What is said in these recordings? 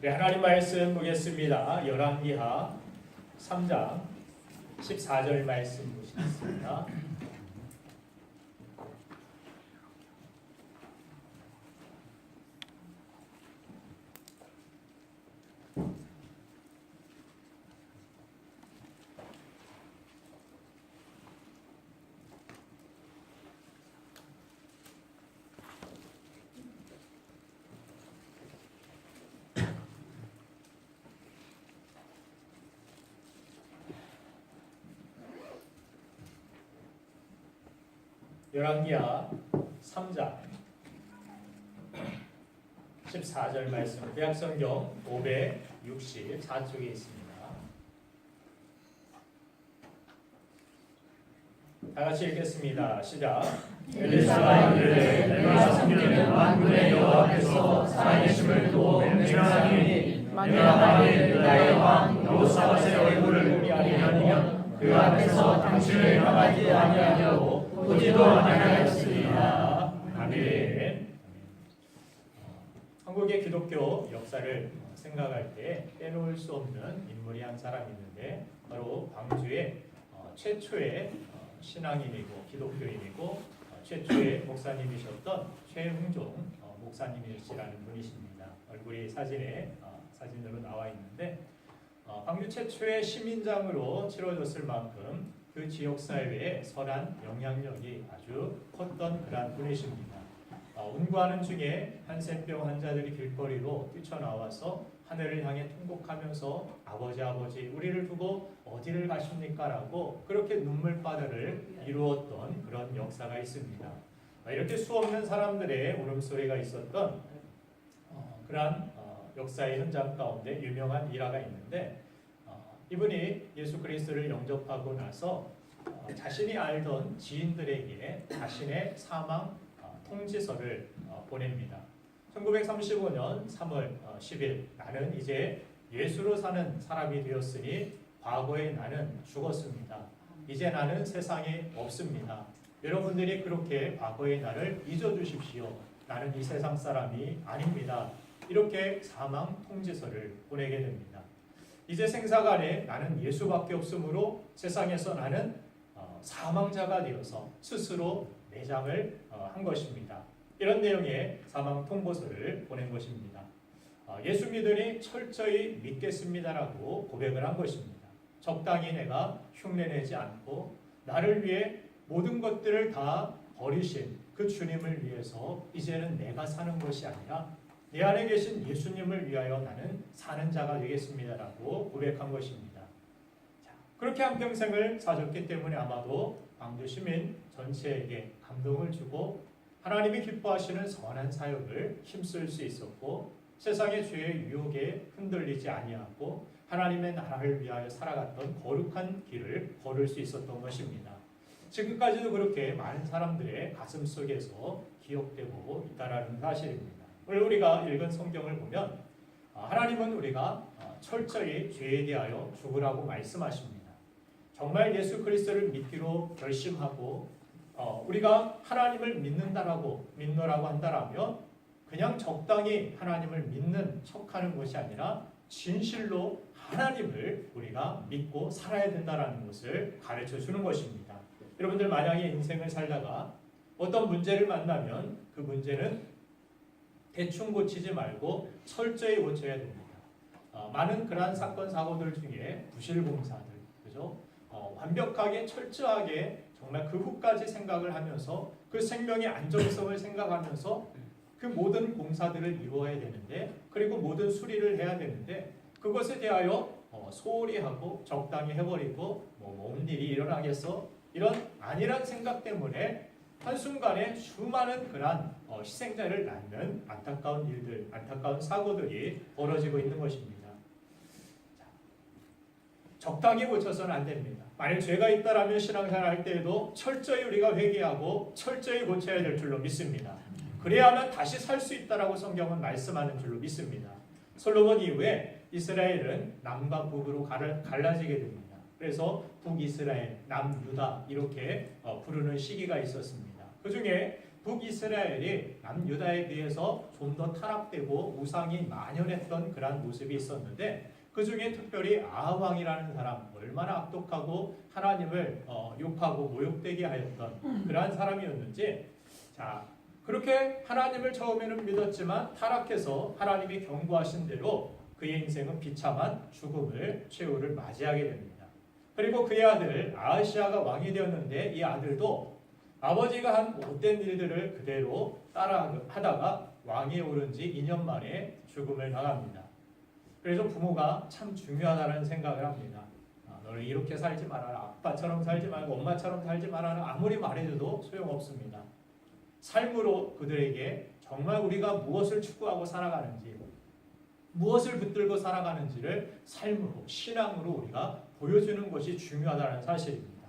네, 하나님 말씀 보겠습니다. 열왕기하 3장 14절 말씀 보시겠습니다. 열왕기하 3장 14절 말씀, 대학성경 564쪽에 있습니다. 다 같이 읽겠습니다. 시작. 엘리사가 이르되 내가 섬기는 만군의 여호와께서 살아계심을 두고 맹세하노니 내가 만일 유다의 왕 여호사밧의 얼굴을 보리 아니하면 그 앞에서 당신을 향하지 아니하려고 보지도 아니하였으리라. 아멘. 한국의 기독교 역사를 생각할 때 빼놓을 수 없는 인물이 한 사람이 있는데 바로 광주의 최초의 신앙인이고 기독교인이고 최초의 목사님이셨던 최흥종 목사님이시라는 분이십니다. 얼굴이 사진으로 나와 있는데 광주 최초의 시민장으로 치러졌을 만큼 그 지역사회에 선한 영향력이 아주 컸던 그런 분이십니다. 운구하는 중에 한센병 환자들이 길거리로 뛰쳐나와서 하늘을 향해 통곡하면서 아버지 우리를 두고 어디를 가십니까? 라고 그렇게 눈물바다를 이루었던 그런 역사가 있습니다. 이렇게 수없는 사람들의 울음소리가 있었던 그러한 역사의 현장 가운데 유명한 일화가 있는데 이분이 예수 그리스도를 영접하고 나서 자신이 알던 지인들에게 자신의 사망 통지서를 보냅니다. 1935년 3월 10일 나는 이제 예수로 사는 사람이 되었으니 과거의 나는 죽었습니다. 이제 나는 세상에 없습니다. 여러분들이 그렇게 과거의 나를 잊어주십시오. 나는 이 세상 사람이 아닙니다. 이렇게 사망 통지서를 보내게 됩니다. 이제 생사간에 나는 예수밖에 없으므로 세상에서 나는 사망자가 되어서 스스로 내장을 한 것입니다. 이런 내용의 사망 통보서를 보낸 것입니다. 예수 믿으니 철저히 믿겠습니다라고 고백을 한 것입니다. 적당히 내가 흉내내지 않고 나를 위해 모든 것들을 다 버리신 그 주님을 위해서 이제는 내가 사는 것이 아니라 내 안에 계신 예수님을 위하여 나는 사는 자가 되겠습니다라고 고백한 것입니다. 그렇게 한평생을 사셨기 때문에 아마도 광주 시민 전체에게 감동을 주고 하나님이 기뻐하시는 선한 사역을 힘쓸 수 있었고 세상의 죄의 유혹에 흔들리지 아니하고 하나님의 나라를 위하여 살아갔던 거룩한 길을 걸을 수 있었던 것입니다. 지금까지도 그렇게 많은 사람들의 가슴 속에서 기억되고 있다는 사실입니다. 오늘 우리가 읽은 성경을 보면 하나님은 우리가 철저히 죄에 대하여 죽으라고 말씀하십니다. 정말 예수 그리스도를 믿기로 결심하고 우리가 하나님을 믿는다라고 한다라면 그냥 적당히 하나님을 믿는 척하는 것이 아니라 진실로 하나님을 우리가 믿고 살아야 된다라는 것을 가르쳐 주는 것입니다. 여러분들 만약에 인생을 살다가 어떤 문제를 만나면 그 문제는 대충 고치지 말고 철저히 고쳐야 됩니다. 많은 그러한 사건 사고들 중에 부실공사들, 그죠? 완벽하게 철저하게 정말 그 후까지 생각을 하면서 그 생명의 안정성을 생각하면서 그 모든 공사들을 이루어야 되는데 그리고 모든 수리를 해야 되는데 그것에 대하여 소홀히 하고 적당히 해버리고 온 일이 일어나겠어? 이런 안일한 생각 때문에 한순간에 수많은 그러한 희생자를 낳는 안타까운 일들, 안타까운 사고들이 벌어지고 있는 것입니다. 적당히 고쳐서는 안 됩니다. 만일 죄가 있다라면 신앙생활 할 때에도 철저히 우리가 회개하고 철저히 고쳐야 될 줄로 믿습니다. 그래야만 다시 살 수 있다라고 성경은 말씀하는 줄로 믿습니다. 솔로몬 이후에 이스라엘은 남과 북으로 갈라지게 됩니다. 그래서 북이스라엘, 남유다 이렇게 부르는 시기가 있었습니다. 그 중에 북이스라엘이 남유다에 비해서 좀 더 타락되고 우상이 만연했던 그러한 모습이 있었는데 그 중에 특별히 아합 왕이라는 사람, 얼마나 악독하고 하나님을 욕하고 모욕되게 하였던 그러한 사람이었는지, 자, 그렇게 하나님을 처음에는 믿었지만 타락해서 하나님이 경고하신 대로 그의 인생은 비참한 죽음을, 최후를 맞이하게 됩니다. 그리고 그의 아들 아하시아가 왕이 되었는데 이 아들도 아버지가 한 못된 일들을 그대로 따라하다가 왕위에 오른 지 2년 만에 죽음을 당합니다. 그래서 부모가 참 중요하다는 생각을 합니다. 너는 이렇게 살지 말아라. 아빠처럼 살지 말고 엄마처럼 살지 말아라. 아무리 말해줘도 소용없습니다. 삶으로 그들에게 정말 우리가 무엇을 추구하고 살아가는지, 무엇을 붙들고 살아가는지를 삶으로, 신앙으로 우리가 보여주는 것이 중요하다는 사실입니다.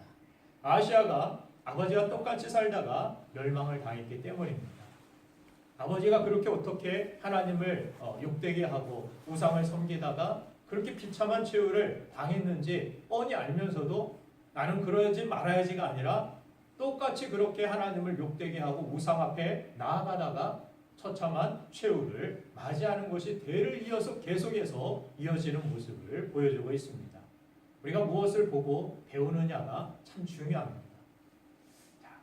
아시아가 아버지와 똑같이 살다가 멸망을 당했기 때문입니다. 아버지가 그렇게 어떻게 하나님을 욕되게 하고 우상을 섬기다가 그렇게 비참한 최후를 당했는지 뻔히 알면서도 나는 그러지 말아야지가 아니라 똑같이 그렇게 하나님을 욕되게 하고 우상 앞에 나아가다가 처참한 최후를 맞이하는 것이 대를 이어서 계속해서 이어지는 모습을 보여주고 있습니다. 우리가 무엇을 보고 배우느냐가 참 중요합니다.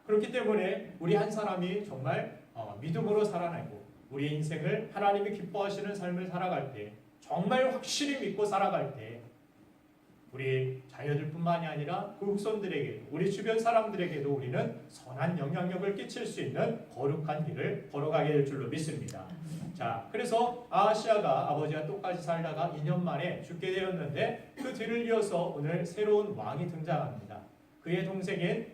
그렇기 때문에 우리 한 사람이 정말 믿음으로 살아내고 우리 인생을 하나님이 기뻐하시는 삶을 살아갈 때, 정말 확실히 믿고 살아갈 때 우리 자녀들뿐만이 아니라 그 후손들에게, 우리 주변 사람들에게도 우리는 선한 영향력을 끼칠 수 있는 거룩한 길을 걸어가게 될 줄로 믿습니다. 자, 그래서 아하시아가 아버지와 똑같이 살다가 2년 만에 죽게 되었는데 그 뒤를 이어서 오늘 새로운 왕이 등장합니다. 그의 동생인,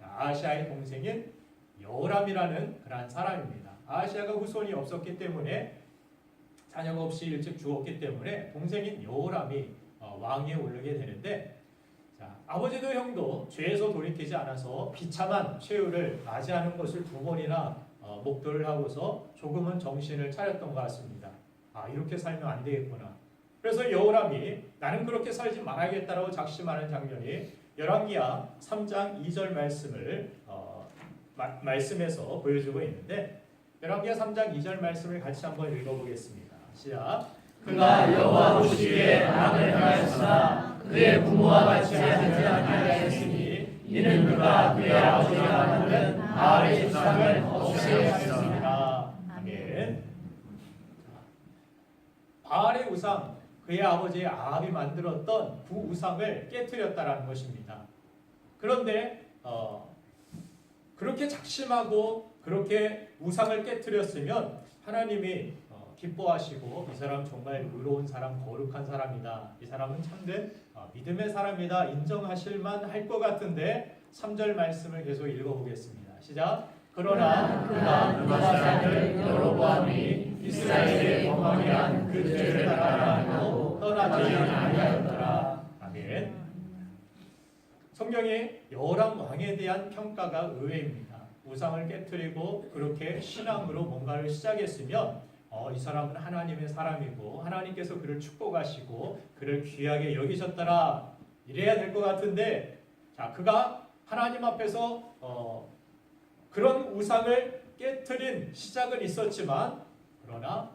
아하시아의 동생인 여호람이라는 그러한 사람입니다. 아하시아가 후손이 없었기 때문에, 자녀가 없이 일찍 죽었기 때문에 동생인 여호람이 왕위에 오르게 되는데, 자, 아버지도 형도 죄에서 돌이키지 않아서 비참한 최후를 맞이하는 것을 두 번이나 목도를 하고서 조금은 정신을 차렸던 것 같습니다. 이렇게 살면 안 되겠구나. 그래서 여호람이 나는 그렇게 살지 말아야겠다라고 작심하는 장면이 열왕기하 3장 2절 말씀을 말씀에서 보여주고 있는데, 열왕기하 3장 2절 말씀을 같이 한번 읽어보겠습니다. 시작. 그가 여호와 보시기에 악을 행하였으나 그의 부모와 같이 하지 아니하였으니 이는 그가 그의 아버지가 만든 바알의 우상을 없애었습니다. 아멘. 바알의 우상, 그의 아버지 아합이 만들었던 그 우상을 깨뜨렸다라는 것입니다. 그런데 그렇게 작심하고 그렇게 우상을 깨뜨렸으면 하나님이 기뻐하시고 이 사람 정말 의로운 사람, 거룩한 사람이다, 이 사람은 참된 믿음의 사람이다 인정하실만 할 것 같은데 3절 말씀을 계속 읽어보겠습니다. 시작. 그러나 그가 누가 사람을 여로보암이 이스라엘에 범하게 한 그 죄를 따라하고 떠나지 아니하였더라. 아멘. 성경에 여호람 왕에 대한 평가가 의외입니다. 우상을 깨뜨리고 그렇게 신앙으로 뭔가를 시작했으면 이 사람은 하나님의 사람이고 하나님께서 그를 축복하시고 그를 귀하게 여기셨더라, 이래야 될 것 같은데, 자, 그가 하나님 앞에서 그런 우상을 깨뜨린 시작은 있었지만, 그러나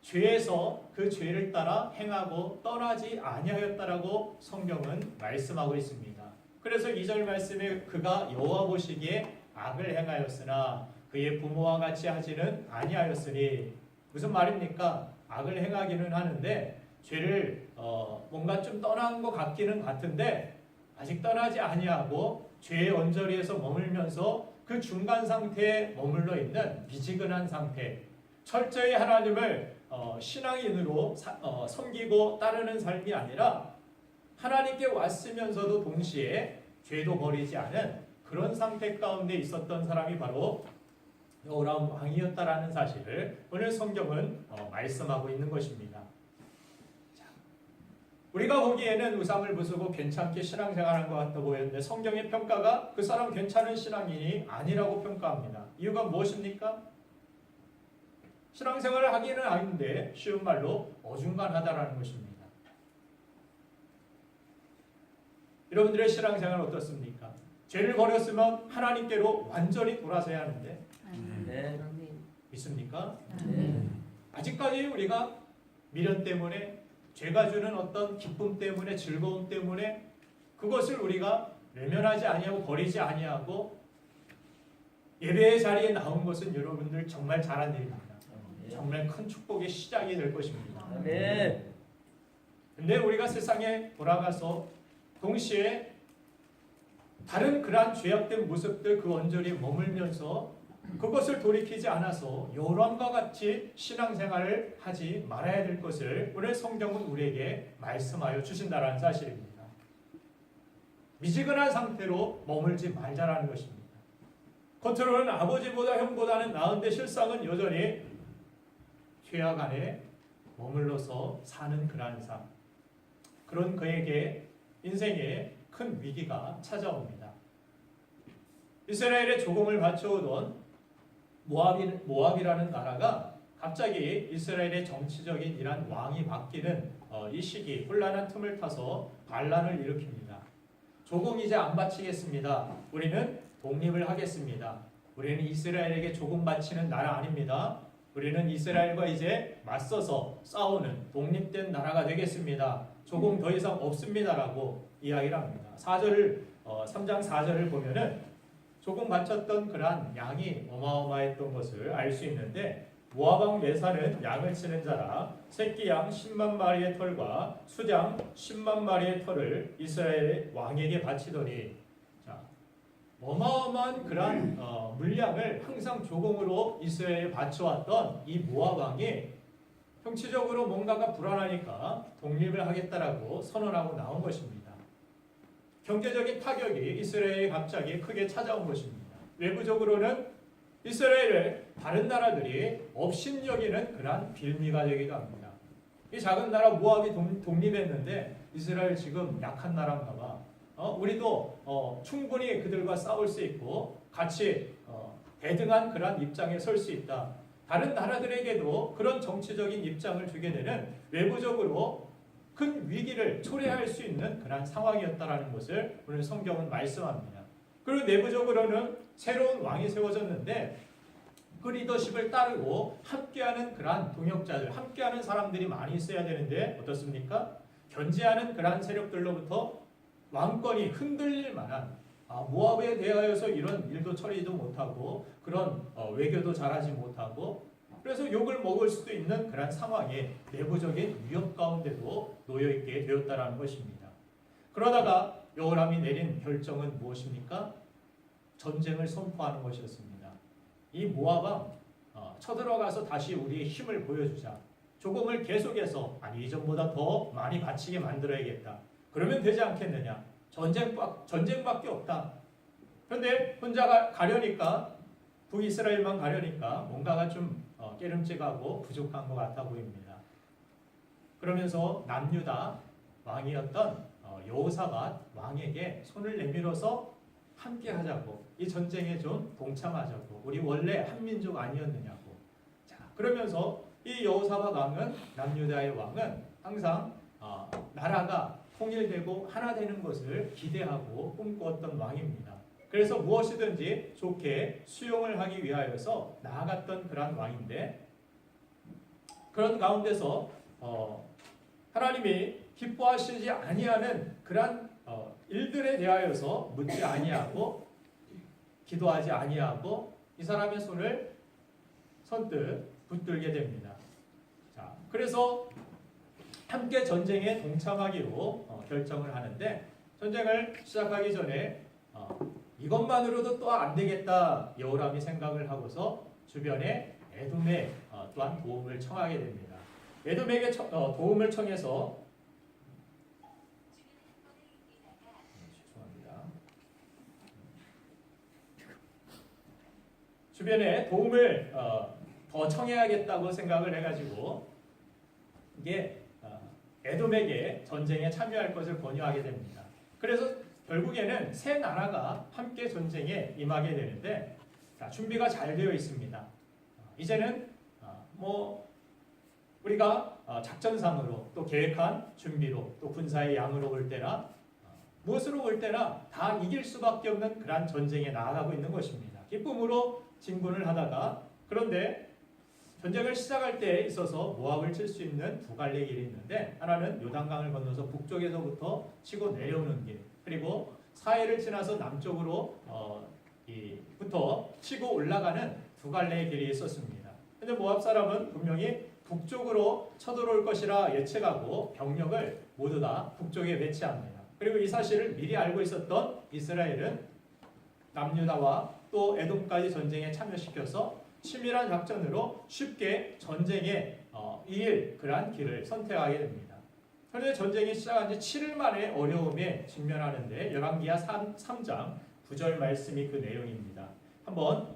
죄에서 그 죄를 따라 행하고 떠나지 아니하였다라고 성경은 말씀하고 있습니다. 그래서 2절 말씀에 그가 여호와 보시기에 악을 행하였으나 그의 부모와 같이 하지는 아니하였으니, 무슨 말입니까? 악을 행하기는 하는데 죄를 뭔가 좀 떠난 것 같기는 같은데 아직 떠나지 아니하고 죄의 언저리에서 머물면서 그 중간 상태에 머물러 있는 미지근한 상태, 철저히 하나님을 신앙인으로 섬기고 따르는 삶이 아니라 하나님께 왔으면서도 동시에 죄도 버리지 않은 그런 상태 가운데 있었던 사람이 바로 여호람 왕이었다라는 사실을 오늘 성경은 말씀하고 있는 것입니다. 자, 우리가 보기에는 우상을 부수고 괜찮게 신앙생활한 것 같아 보였는데 성경의 평가가 그 사람 괜찮은 신앙인이 아니라고 평가합니다. 이유가 무엇입니까? 신앙생활을 하기는 하는데 쉬운 말로 어중간하다라는 것입니다. 여러분들의 신앙생활은 어떻습니까? 죄를 버렸으면 하나님께로 완전히 돌아서야 하는데 네. 믿습니까? 네. 아직까지 우리가 미련 때문에, 죄가 주는 어떤 기쁨 때문에, 즐거움 때문에 그것을 우리가 외면하지 아니하고 버리지 아니하고 예배의 자리에 나온 것은 여러분들 정말 잘한 일입니다. 정말 큰 축복의 시작이 될 것입니다. 네. 근데 우리가 세상에 돌아가서 동시에 다른 그러한 죄악된 모습들 그 언저리에 머물면서 그것을 돌이키지 않아서 요람과 같이 신앙생활을 하지 말아야 될 것을 오늘 성경은 우리에게 말씀하여 주신다는 사실입니다. 미지근한 상태로 머물지 말자라는 것입니다. 겉으로는 아버지보다 형보다는 나은데 실상은 여전히 죄악 안에 머물러서 사는 그러한 삶. 그런 그에게 인생에 큰 위기가 찾아옵니다. 이스라엘의 조공을 바쳐오던 모압이라는 나라가 갑자기 이스라엘의 정치적인 이란 왕이 바뀌는 이 시기 혼란한 틈을 타서 반란을 일으킵니다. 조공 이제 안 바치겠습니다. 우리는 독립을 하겠습니다. 우리는 이스라엘에게 조공 바치는 나라 아닙니다. 우리는 이스라엘과 이제 맞서서 싸우는 독립된 나라가 되겠습니다. 조공 더 이상 없습니다라고 이야기를 합니다. 3장 4절을 보면은 조공 바쳤던 그러한 양이 어마어마했던 것을 알 수 있는데 모압 왕 메사는 양을 치는 자라 새끼 양 10만 마리의 털과 수장 10만 마리의 털을 이스라엘 왕에게 바치더니 자, 어마어마한 그러한 물량을 항상 조공으로 이스라엘에 바쳐왔던 이 모압 왕이 형치적으로 뭔가가 불안하니까 독립을 하겠다라고 선언하고 나온 것입니다. 경제적인 타격이 이스라엘에 갑자기 크게 찾아온 것입니다. 외부적으로는 이스라엘을 다른 나라들이 업신여기는 그러한 빌미가 되기도 합니다. 이 작은 나라 모압이 독립했는데 이스라엘 지금 약한 나라인가 봐. 우리도 충분히 그들과 싸울 수 있고 같이 대등한 그러한 입장에 설 수 있다. 다른 나라들에게도 그런 정치적인 입장을 주게 되는 외부적으로 큰 위기를 초래할 수 있는 그런 상황이었다라는 것을 오늘 성경은 말씀합니다. 그리고 내부적으로는 새로운 왕이 세워졌는데 그 리더십을 따르고 함께하는 그러한 동역자들, 함께하는 사람들이 많이 있어야 되는데 어떻습니까? 견제하는 그러한 세력들로부터 왕권이 흔들릴 만한 모압에 대하여서 이런 일도 처리도 못하고 그런 외교도 잘하지 못하고 그래서 욕을 먹을 수도 있는 그런 상황에 내부적인 위협 가운데도 놓여있게 되었다는 것입니다. 그러다가 여호람이 내린 결정은 무엇입니까? 전쟁을 선포하는 것이었습니다. 이 모압 왕 쳐들어가서 다시 우리의 힘을 보여주자. 조공을 계속해서 이전보다 더 많이 바치게 만들어야겠다. 그러면 되지 않겠느냐? 전쟁밖에 없다. 그런데 혼자 가려니까 북이스라엘만 가려니까 뭔가가 좀 깨름직하고 부족한 것 같아 보입니다. 그러면서 남유다 왕이었던 여호사밧 왕에게 손을 내밀어서 함께 하자고 이 전쟁에 좀 동참하자고 우리 원래 한 민족 아니었느냐고. 자 그러면서 이 여호사밧 왕은 남유다의 왕은 항상 나라가 통일되고 하나 되는 것을 기대하고 꿈꾸었던 왕입니다. 그래서 무엇이든지 좋게 수용을 하기 위하여서 나아갔던 그런 왕인데 그런 가운데서 하나님이 기뻐하시지 아니하는 그런 일들에 대하여서 묻지 아니하고 기도하지 아니하고 이 사람의 손을 선뜻 붙들게 됩니다. 자, 그래서 함께 전쟁에 동참하기로 결정을 하는데 전쟁을 시작하기 전에 이것만으로도 또 안 되겠다 여호람이 생각을 하고서 주변에 에돔에 또한 도움을 청하게 됩니다. 에돔에게 도움을 청해서 죄송합니다. 주변에 도움을 더 청해야겠다고 생각을 해가지고 이게 에돔에게 전쟁에 참여할 것을 권유하게 됩니다. 그래서 결국에는 세 나라가 함께 전쟁에 임하게 되는데 자, 준비가 잘 되어 있습니다. 이제는 우리가 작전상으로 또 계획한 준비로 또 군사의 양으로 볼 때나 무엇으로 볼 때나 다 이길 수밖에 없는 그러한 전쟁에 나아가고 있는 것입니다. 기쁨으로 진군을 하다가 그런데 전쟁을 시작할 때 있어서 모압을 칠 수 있는 두 갈래 길이 있는데 하나는 요단강을 건너서 북쪽에서부터 치고 내려오는 길 그리고 사해를 지나서 남쪽으로 부터 치고 올라가는 두 갈래의 길이 있었습니다. 그런데 모압 사람은 분명히 북쪽으로 쳐들어올 것이라 예측하고 병력을 모두 다 북쪽에 배치합니다. 그리고 이 사실을 미리 알고 있었던 이스라엘은 남유다와 또 에돔까지 전쟁에 참여시켜서 치밀한 작전으로 쉽게 전쟁에 이길 그러한 길을 선택하게 됩니다. 그런데 전쟁이 시작한 지 7일 만에 어려움에 직면하는데 열왕기하 3장 9절 말씀이 그 내용입니다. 한번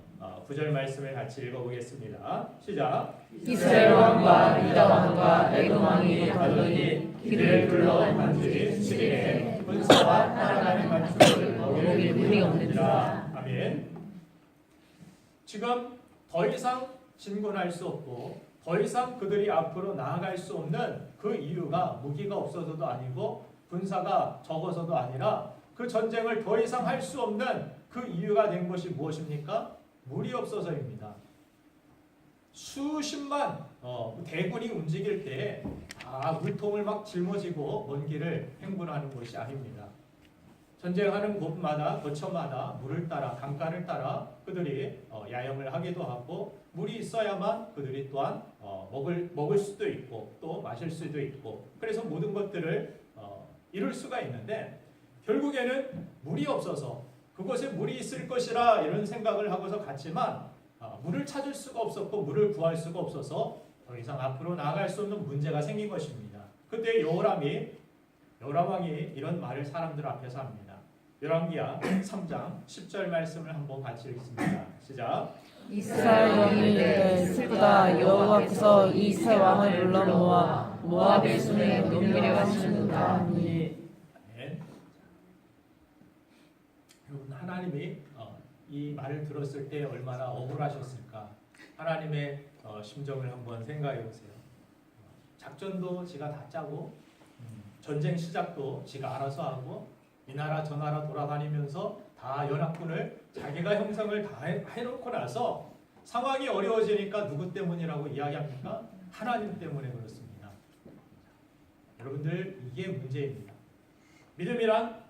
9절 말씀을 같이 읽어보겠습니다. 시작. 이스라엘 왕과 유다 왕과 에돔 왕이 가더니 길을 둘러 관주리 7일에 군사와 따라가는 관주를 거기 물이 없느니라. 아멘. 지금 더 이상 진군할 수 없고 더 이상 그들이 앞으로 나아갈 수 없는 그 이유가 무기가 없어서도 아니고 군사가 적어서도 아니라 그 전쟁을 더 이상 할 수 없는 그 이유가 된 것이 무엇입니까? 물이 없어서입니다. 수십만 대군이 움직일 때 물통을 막 짊어지고 먼 길을 행군하는 것이 아닙니다. 전쟁하는 곳마다 거처마다 물을 따라 강가를 따라 그들이 야영을 하기도 하고 물이 있어야만 그들이 또한 먹을 수도 있고 또 마실 수도 있고 그래서 모든 것들을 이룰 수가 있는데 결국에는 물이 없어서 그곳에 물이 있을 것이라 이런 생각을 하고서 갔지만 물을 찾을 수가 없었고 물을 구할 수가 없어서 더 이상 앞으로 나아갈 수 없는 문제가 생긴 것입니다. 그때 여호람 왕이 이런 말을 사람들 앞에서 합니다. 열왕기하 3장 10절 말씀을 한번 같이 읽습니다. 시작. 이스라엘 왕이들 슬프다. 여호와께서 이 세 왕을 불러 모아 모압의 손에 넘기려 하시는가. 여러분 하나님이 이 말을 들었을 때 얼마나 억울하셨을까? 하나님의 심정을 한번 생각해 보세요. 작전도 지가 다 짜고 전쟁 시작도 지가 알아서 하고 이 나라 저 나라 돌아다니면서 다 연합군을 자기가 형성을 다 해놓고 나서 상황이 어려워지니까 누구 때문이라고 이야기합니까? 하나님 때문에 그렇습니다. 여러분들 이게 문제입니다. 믿음이란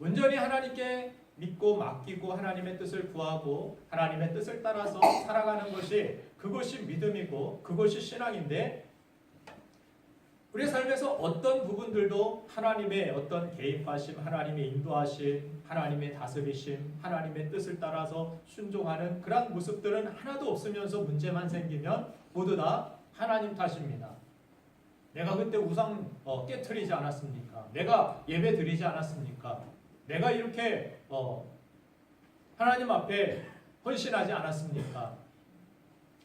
온전히 하나님께 믿고 맡기고 하나님의 뜻을 구하고 하나님의 뜻을 따라서 살아가는 것이 그것이 믿음이고 그것이 신앙인데 우리의 삶에서 어떤 부분들도 하나님의 어떤 개입하심, 하나님의 인도하심, 하나님의 다스리심, 하나님의 뜻을 따라서 순종하는 그런 모습들은 하나도 없으면서 문제만 생기면 모두 다 하나님 탓입니다. 내가 그때 우상 깨트리지 않았습니까? 내가 예배 드리지 않았습니까? 내가 이렇게 하나님 앞에 헌신하지 않았습니까?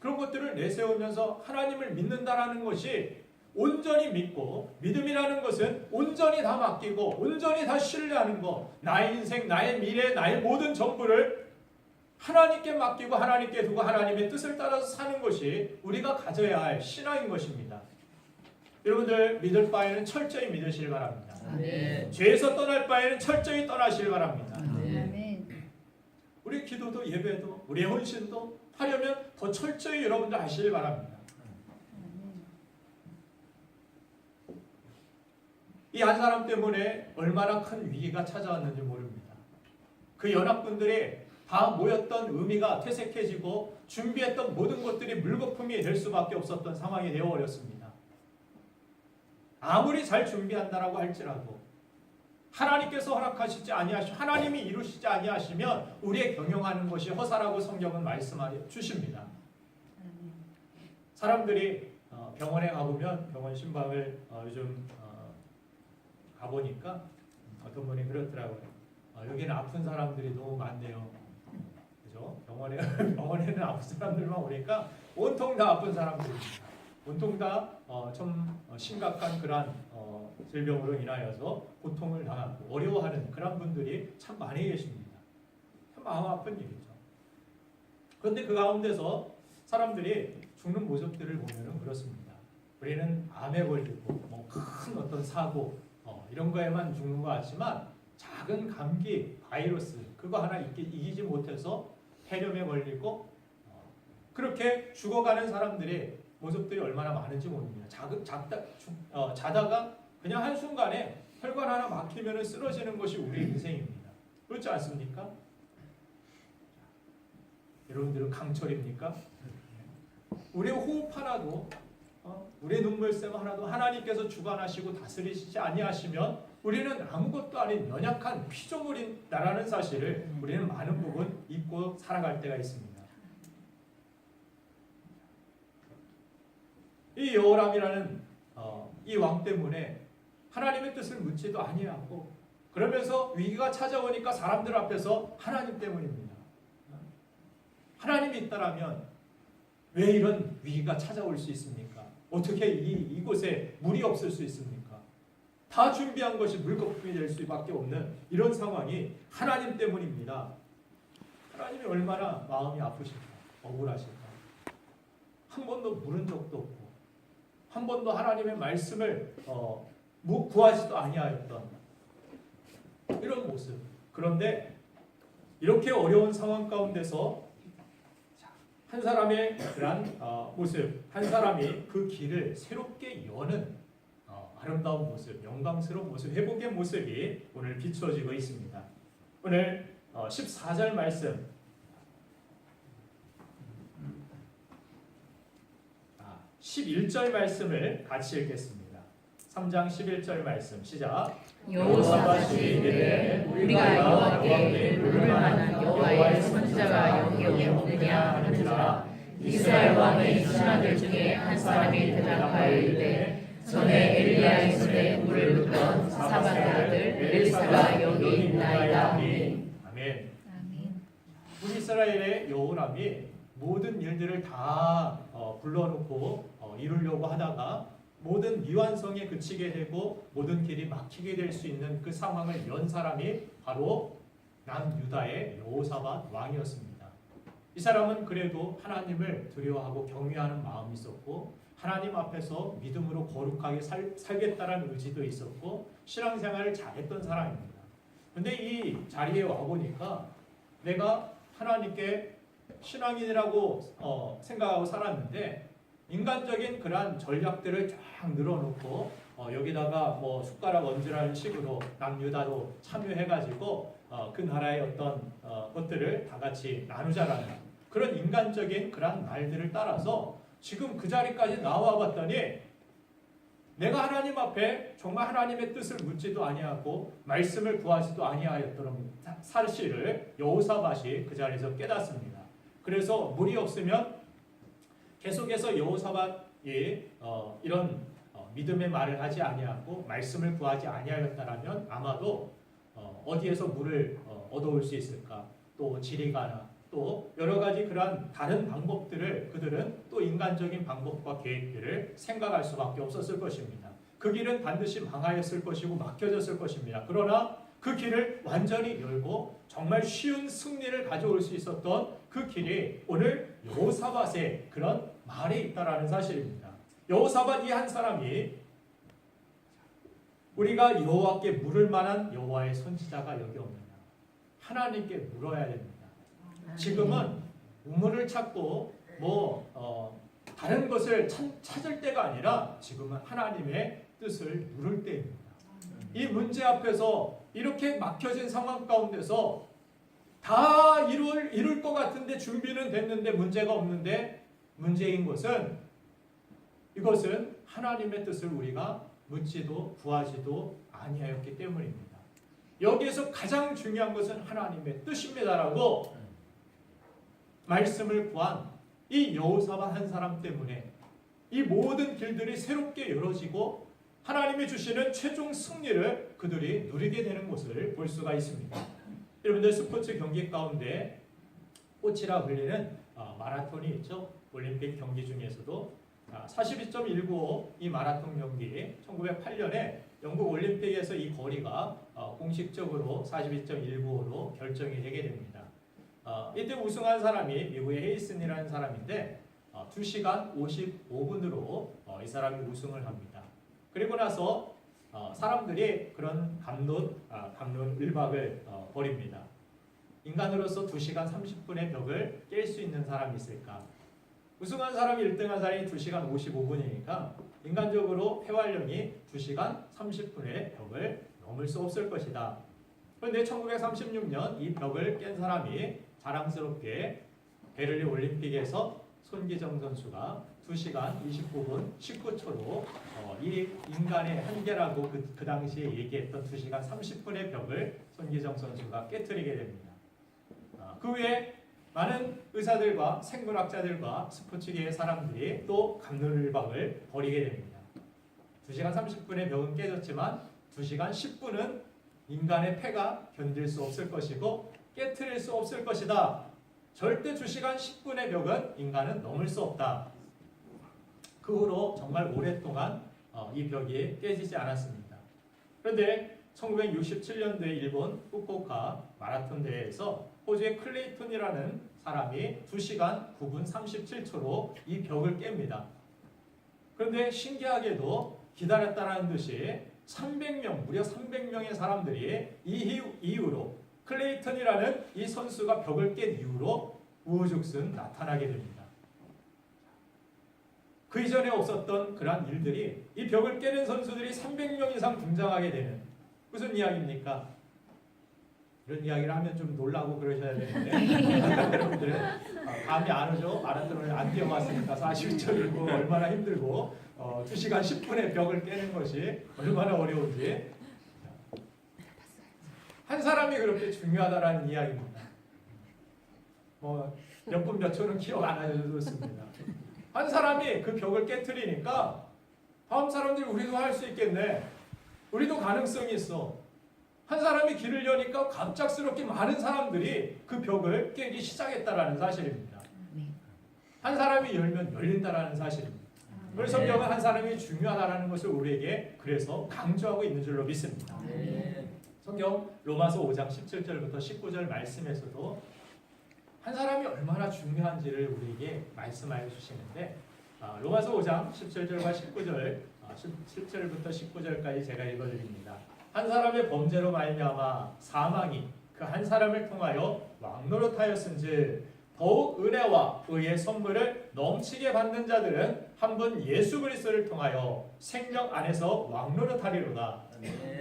그런 것들을 내세우면서 하나님을 믿는다라는 것이 온전히 믿고 믿음이라는 것은 온전히 다 맡기고 온전히 다 신뢰하는 것 나의 인생, 나의 미래, 나의 모든 전부를 하나님께 맡기고 하나님께 두고 하나님의 뜻을 따라서 사는 것이 우리가 가져야 할 신앙인 것입니다. 여러분들 믿을 바에는 철저히 믿으시길 바랍니다. 네. 죄에서 떠날 바에는 철저히 떠나시길 바랍니다. 네. 우리 기도도 예배도 우리의 헌신도 하려면 더 철저히 여러분들 하시길 바랍니다. 이 한 사람 때문에 얼마나 큰 위기가 찾아왔는지 모릅니다. 그 연합군들이 다 모였던 의미가 퇴색해지고 준비했던 모든 것들이 물거품이 될 수밖에 없었던 상황이 되어버렸습니다. 아무리 잘 준비한다라고 할지라도 하나님께서 허락하시지 아니하시면 하나님이 이루시지 아니하시면 우리의 경영하는 것이 허사라고 성경은 말씀하여 주십니다. 사람들이 병원에 가보면 병원 신방을 요즘 가보니까 어떤 분이 그렇더라고요. 여기는 아픈 사람들이 너무 많네요. 그죠? 병원에는 아픈 사람들만 오니까 온통 다 아픈 사람들입니다. 온통 다 좀 심각한 그러한 질병으로 인하여서 고통을 당하고 어려워하는 그런 분들이 참 많이 계십니다. 참 마음 아픈 일이죠. 그런데 그 가운데서 사람들이 죽는 모습들을 보면 그렇습니다. 우리는 암에 걸리고 큰 어떤 사고 이런 거에만 죽는 것 같지만 작은 감기, 바이러스 그거 하나 이기지 못해서 폐렴에 걸리고 그렇게 죽어가는 사람들의 모습들이 얼마나 많은지 모릅니다. 자다가 그냥 한순간에 혈관 하나 막히면 쓰러지는 것이 우리의 인생입니다. 그렇지 않습니까? 여러분들은 강철입니까? 우리의 호흡 하나도 우리의 눈물샘 하나도 하나님께서 주관하시고 다스리시지 아니하시면 우리는 아무것도 아닌 연약한 피조물이다라는 사실을 우리는 많은 부분 잊고 살아갈 때가 있습니다. 이 여호람이라는 이 왕 때문에 하나님의 뜻을 묻지도 아니하고 그러면서 위기가 찾아오니까 사람들 앞에서 하나님 때문입니다. 하나님이 있다라면 왜 이런 위기가 찾아올 수 있습니까? 어떻게 이곳에 물이 없을 수 있습니까? 다 준비한 것이 물거품이 될 수밖에 없는 이런 상황이 하나님 때문입니다. 하나님이 얼마나 마음이 아프실까? 억울하실까? 한 번도 물은 적도 없고 한 번도 하나님의 말씀을 구하지도 아니하였던 이런 모습. 그런데 이렇게 어려운 상황 가운데서 한 사람의 그런 모습, 한 사람이 그 길을 새롭게 여는 아름다운 모습, 영광스러운 모습, 회복의 모습이 오늘 비추어지고 있습니다. 오늘 14절 말씀 11절 말씀을 같이 읽겠습니다. 3장 11절 말씀 시작. 여호사밧이 이르되 우리가 여호와께 물을 만한 여호와의 선지자가 여기 없느냐 하는지라. 이스라엘 왕의 신하들 중에 한 사람이 대답하여 이르되 전에 엘리야의 손에 물을 붓던 사밧의 아들 엘리사가 여기 있나이다 하니. 아멘. 북이스라엘의 여호람이 모든 일들을 다 불러놓고 이루려고 하다가 모든 미완성에 그치게 되고 모든 길이 막히게 될 수 있는 그 상황을 연 사람이 바로 남유다의 여호사밧 왕이었습니다. 이 사람은 그래도 하나님을 두려워하고 경외하는 마음이 있었고 하나님 앞에서 믿음으로 거룩하게 살겠다라는 의지도 있었고 신앙생활을 잘했던 사람입니다. 근데 이 자리에 와보니까 내가 하나님께 신앙인이라고 생각하고 살았는데 인간적인 그러한 전략들을 쫙 늘어놓고 여기다가 뭐 숟가락 얹으라는 식으로 남유다도 참여해가지고 그 나라의 어떤 것들을 다 같이 나누자라는 그런 인간적인 그러한 말들을 따라서 지금 그 자리까지 나와 봤더니 내가 하나님 앞에 정말 하나님의 뜻을 묻지도 아니하고 말씀을 구하지도 아니하였던 사실을 여호사밧이 그 자리에서 깨닫습니다. 그래서 물이 없으면 계속해서 여호사밧이 이런 믿음의 말을 하지 아니하고 말씀을 구하지 아니하였다라면 아마도 어디에서 물을 얻어올 수 있을까? 또 지리가나 또 여러 가지 그러한 다른 방법들을 그들은 또 인간적인 방법과 계획들을 생각할 수밖에 없었을 것입니다. 그 길은 반드시 망하였을 것이고 막혀졌을 것입니다. 그러나 그 길을 완전히 열고 정말 쉬운 승리를 가져올 수 있었던 그 길이 오늘 여호사밧의 그런 말에 있다라는 사실입니다. 여호사밧 이 한 사람이 우리가 여호와께 물을 만한 여호와의 선지자가 여기 없느냐 하나님께 물어야 됩니다. 지금은 우물을 찾고 다른 것을 찾을 때가 아니라 지금은 하나님의 뜻을 물을 때입니다. 이 문제 앞에서 이렇게 막혀진 상황 가운데서 다 이룰 것 같은데 준비는 됐는데 문제가 없는데 문제인 것은 이것은 하나님의 뜻을 우리가 묻지도 구하지도 아니하였기 때문입니다. 여기에서 가장 중요한 것은 하나님의 뜻입니다라고 말씀을 구한 이 여호사밧 한 사람 때문에 이 모든 길들이 새롭게 열어지고 하나님이 주시는 최종 승리를 그들이 누리게 되는 것을 볼 수가 있습니다. 여러분들 스포츠 경기 가운데 꽃이라 불리는 마라톤이 있죠. 올림픽 경기 중에서도 42.195 이 마라톤 경기 1908년에 영국 올림픽에서 이 거리가 공식적으로 42.195로 결정이 되게 됩니다. 이때 우승한 사람이 미국의 헤이슨이라는 사람인데 2시간 55분으로 이 사람이 우승을 합니다. 그리고 나서 사람들이 그런 감론 을박을 벌입니다. 인간으로서 2시간 30분의 벽을 깰 수 있는 사람이 있을까? 우승한 사람이 1등한 사람이 2시간 55분이니까 인간적으로 폐활량이 2시간 30분의 벽을 넘을 수 없을 것이다. 그런데 1936년 이 벽을 깬 사람이 자랑스럽게 베를린 올림픽에서 손기정 선수가 2시간 29분 19초로 이 인간의 한계라고 그 당시에 얘기했던 2시간 30분의 벽을 손기정 선수가 깨트리게 됩니다. 그 후에 많은 의사들과 생물학자들과 스포츠계의 사람들이 또 갑론을박을 벌이게 됩니다. 2시간 30분의 벽은 깨졌지만 2시간 10분은 인간의 폐가 견딜 수 없을 것이고 깨트릴 수 없을 것이다. 절대 2시간 10분의 벽은 인간은 넘을 수 없다. 그 후로 정말 오랫동안 이 벽이 깨지지 않았습니다. 그런데 1967년도에 일본 후쿠오카 마라톤 대회에서 호주의 클레이톤이라는 사람이 2시간 9분 37초로 이 벽을 깹니다. 그런데 신기하게도 기다렸다는 듯이 300명, 무려 300명의 사람들이 이 이후로 클레이턴이라는 이 선수가 벽을 깬 이후로 우후죽순 나타나게 됩니다. 그 이전에 없었던 그러한 일들이 이 벽을 깨는 선수들이 300명 이상 등장하게 되는 무슨 이야기입니까? 이런 이야기를 하면 좀 놀라고 그러셔야 되는데 여러분들은 감이 안 오죠? 마라톤을 안 뛰어봤으니까 42.1분 얼마나 힘들고 2시간 10분의 벽을 깨는 것이 얼마나 어려운지 한 사람이 그렇게 중요하다라는 이야기입니다. 몇 분 몇 초는 기억 안 하셔도 좋습니다. 한 사람이 그 벽을 깨트리니까 다음 사람들이 우리도 할 수 있겠네. 우리도 가능성이 있어. 한 사람이 길을 여니까 갑작스럽게 많은 사람들이 그 벽을 깨기 시작했다라는 사실입니다. 한 사람이 열면 열린다라는 사실입니다. 그래서 성경은 한 사람이 중요하다라는 것을 우리에게 그래서 강조하고 있는 줄로 믿습니다. 성경 로마서 5장 17절부터 19절 말씀에서도 한 사람이 얼마나 중요한지를 우리에게 말씀하여 주시는데 로마서 5장 17절과 19절 17절부터 19절까지 제가 읽어드립니다. 한 사람의 범죄로 말미암아 사망이 그 한 사람을 통하여 왕노릇하였은즉 더욱 은혜와 의의 선물을 넘치게 받는 자들은 한 분 예수 그리스도를 통하여 생명 안에서 왕노릇하리로다.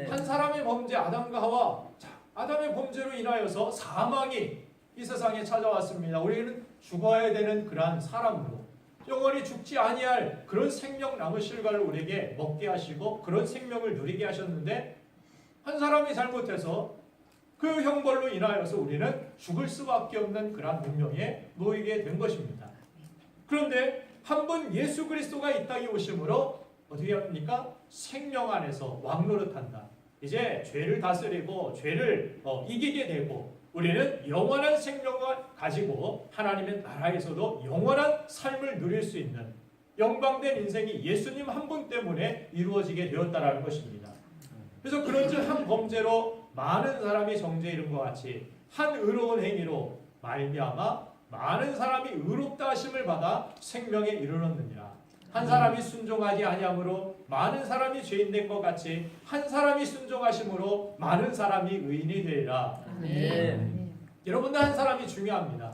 한 사람의 범죄 아담과 하와 아담의 범죄로 인하여서 사망이 이 세상에 찾아왔습니다. 우리는 죽어야 되는 그러한 사람으로 영원히 죽지 아니할 그런 생명 나무 실과를 우리에게 먹게 하시고 그런 생명을 누리게 하셨는데 한 사람이 잘못해서 그 형벌로 인하여서 우리는 죽을 수밖에 없는 그러한 운명에 놓이게 된 것입니다. 그런데 한 분 예수 그리스도가 이 땅에 오심으로 어떻게 합니까? 생명 안에서 왕노릇한다. 이제 죄를 다스리고 죄를 이기게 되고 우리는 영원한 생명을 가지고 하나님의 나라에서도 영원한 삶을 누릴 수 있는 영광된 인생이 예수님 한 분 때문에 이루어지게 되었다라는 것입니다. 그래서 그런즉 한 범죄로 많은 사람이 정죄에 이른 것 같이 한 의로운 행위로 말미암아 많은 사람이 의롭다 하심을 받아 생명에 이르렀느니라. 한 사람이 순종하지 아니함으로 많은 사람이 죄인 된 것 같이 한 사람이 순종하심으로 많은 사람이 의인이 되리라. 여러분들 한 사람이 중요합니다.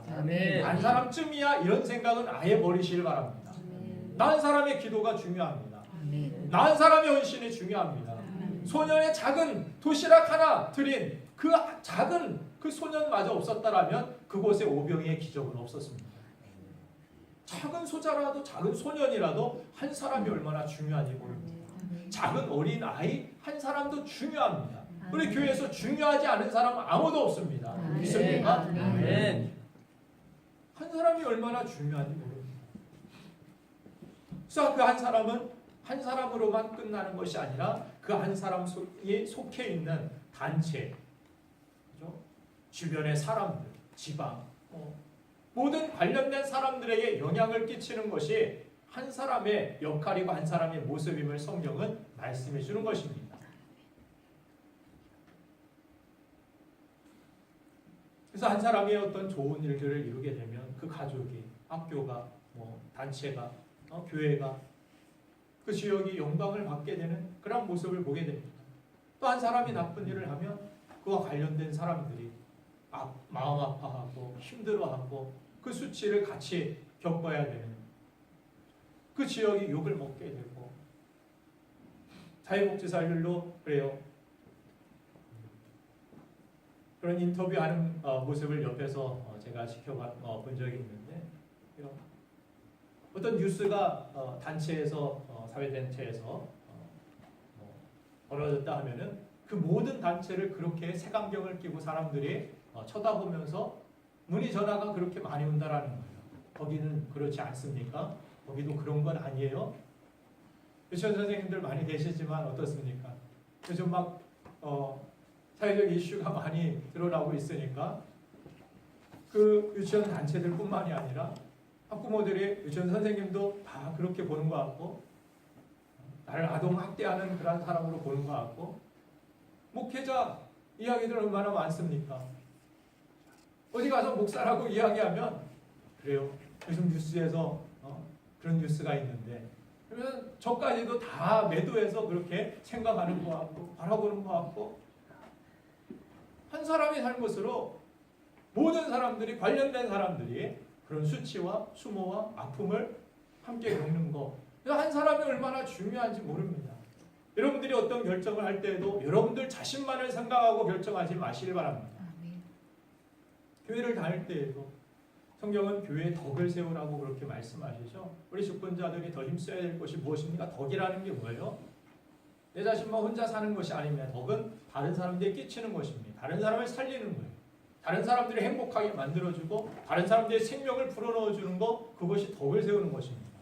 한 사람쯤이야 이런 생각은 아예 버리시길 바랍니다. 나 한 사람의 기도가 중요합니다. 나 한 사람의 헌신이 중요합니다. 소년의 작은 도시락 하나 드린 그 작은 그 소년마저 없었다라면 그곳에 오병이의 기적은 없었습니다. 작은 소자라도 작은 소년이라도 한 사람이 얼마나 중요한지 모릅니다. 작은 어린 아이 한 사람도 중요합니다. 우리 교회에서 중요하지 않은 사람은 아무도 없습니다. 믿습니까? 한 사람이 얼마나 중요한지 모릅니다. 그래서 그 한 사람은 한 사람으로만 끝나는 것이 아니라 그 한 사람에 속해 있는 단체, 그렇죠? 주변의 사람들, 지방, 모든 관련된 사람들에게 영향을 끼치는 것이 한 사람의 역할이고 한 사람의 모습임을 성경은 말씀해 주는 것입니다. 그래서 한 사람이 어떤 좋은 일들을 이루게 되면 그 가족이, 학교가, 단체가, 교회가 그 지역이 영광을 받게 되는 그런 모습을 보게 됩니다. 또 한 사람이 나쁜 일을 하면 그와 관련된 사람들이 마음 아파하고 힘들어하고 그 수치를 같이 겪어야 되는 그 지역이 욕을 먹게 되고 사회복지사들도 그래요. 그런 인터뷰하는 모습을 옆에서 제가 지켜본 적이 있는데 어떤 뉴스가 단체에서 사회단체에서 벌어졌다 하면은 그 모든 단체를 그렇게 색안경을 끼고 사람들이 쳐다보면서 문의 전화가 그렇게 많이 온다라는 거예요. 거기는 그렇지 않습니까? 거기도 그런 건 아니에요. 유치원 선생님들 많이 계시지만 어떻습니까? 요즘 막 사회적 이슈가 많이 드러나고 있으니까 그 유치원 단체들뿐만이 아니라 학부모들이 유치원 선생님도 다 그렇게 보는 것 같고 나를 아동 학대하는 그런 사람으로 보는 것 같고 목회자 이야기들 얼마나 많습니까? 어디 가서 목사라고 이야기하면 그래요. 요즘 뉴스에서 그런 뉴스가 있는데 그러면 저까지도 다 매도해서 그렇게 생각하는 것 같고 바라보는 것 같고 한 사람이 살 것으로 모든 사람들이 관련된 사람들이 그런 수치와 수모와 아픔을 함께 겪는 것. 한 사람이 얼마나 중요한지 모릅니다. 여러분들이 어떤 결정을 할 때에도 여러분들 자신만을 생각하고 결정하지 마시길 바랍니다. 교회를 다닐 때에도 성경은 교회에 덕을 세우라고 그렇게 말씀하시죠. 우리 주권자들이 더 힘써야 될 것이 무엇입니까? 덕이라는 게 뭐예요? 내 자신만 혼자 사는 것이 아닙니다. 덕은 다른 사람들에게 끼치는 것입니다. 다른 사람을 살리는 거예요. 다른 사람들을 행복하게 만들어주고 다른 사람들의 생명을 불어넣어주는 것, 그것이 덕을 세우는 것입니다.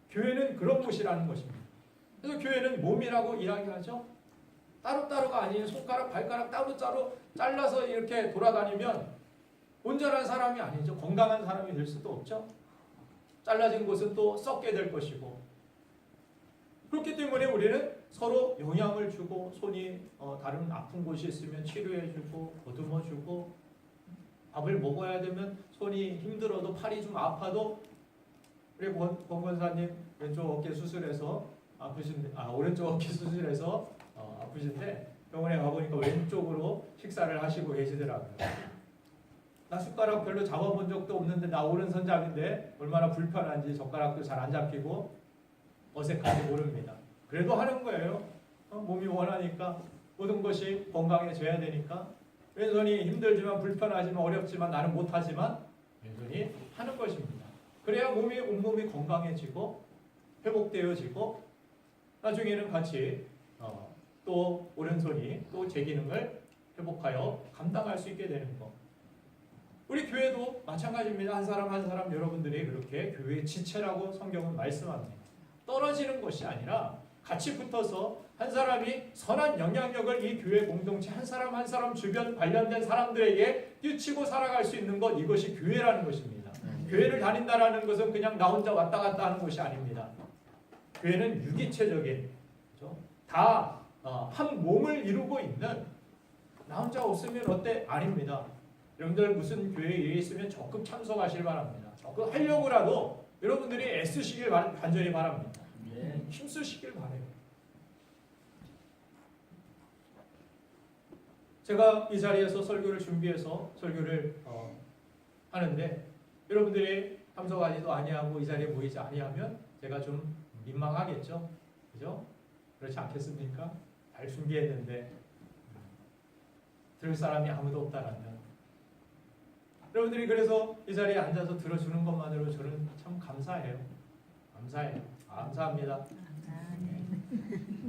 교회는 그런 곳이라는 것입니다. 그래서 교회는 몸이라고 이야기하죠. 따로따로가 아닌 손가락, 발가락 따로따로 잘라서 이렇게 돌아다니면 온전한 사람이 아니죠. 건강한 사람이 될 수도 없죠. 잘라진 곳은 또 썩게 될 것이고 그렇기 때문에 우리는 서로 영향을 주고 손이 다른 아픈 곳이 있으면 치료해주고 보듬어주고 밥을 먹어야 되면 손이 힘들어도 팔이 좀 아파도 우리 권 권사님 왼쪽 어깨 수술해서 아프신데 오른쪽 어깨 수술해서 아프신데 병원에 가보니까 왼쪽으로 식사를 하시고 계시더라고요. 나 숟가락 별로 잡아본 적도 없는데 나 오른손잡인데 얼마나 불편한지 젓가락도 잘 안 잡히고 어색한지 모릅니다. 그래도 하는 거예요. 몸이 원하니까 모든 것이 건강해져야 되니까 왼손이 힘들지만 불편하지만 어렵지만 나는 못하지만 왼손이 하는 것입니다. 그래야 온몸이 건강해지고 회복되어지고 나중에는 같이 또 오른손이 또 제 기능을 회복하여 감당할 수 있게 되는 것. 우리 교회도 마찬가지입니다. 한 사람 한 사람 여러분들이 그렇게 교회의 지체라고 성경은 말씀합니다. 떨어지는 것이 아니라 같이 붙어서 한 사람이 선한 영향력을 이 교회 공동체 한 사람 한 사람 주변 관련된 사람들에게 뛰치고 살아갈 수 있는 것, 이것이 교회라는 것입니다. 교회를 다닌다라는 것은 그냥 나 혼자 왔다 갔다 하는 것이 아닙니다. 교회는 유기체적인, 그렇죠? 다 한 몸을 이루고 있는, 나 혼자 없으면 어때? 아닙니다. 여러분들 무슨 교회에 일이 있으면 적극 참석하시길 바랍니다. 적극 하려고라도 여러분들이 애쓰시길 간절히 바랍니다. 힘쓰시길 바라요. 제가 이 자리에서 설교를 준비해서 설교를 하는데 여러분들이 참석하지도 아니하고 이 자리에 모이지 아니하면 제가 좀 민망하겠죠? 그죠? 그렇지 않겠습니까? 잘 준비했는데 들을 사람이 아무도 없다라면 여러분들이 그래서 이 자리에 앉아서 들어주는 것만으로 저는 참 감사해요. 감사해요. 감사합니다.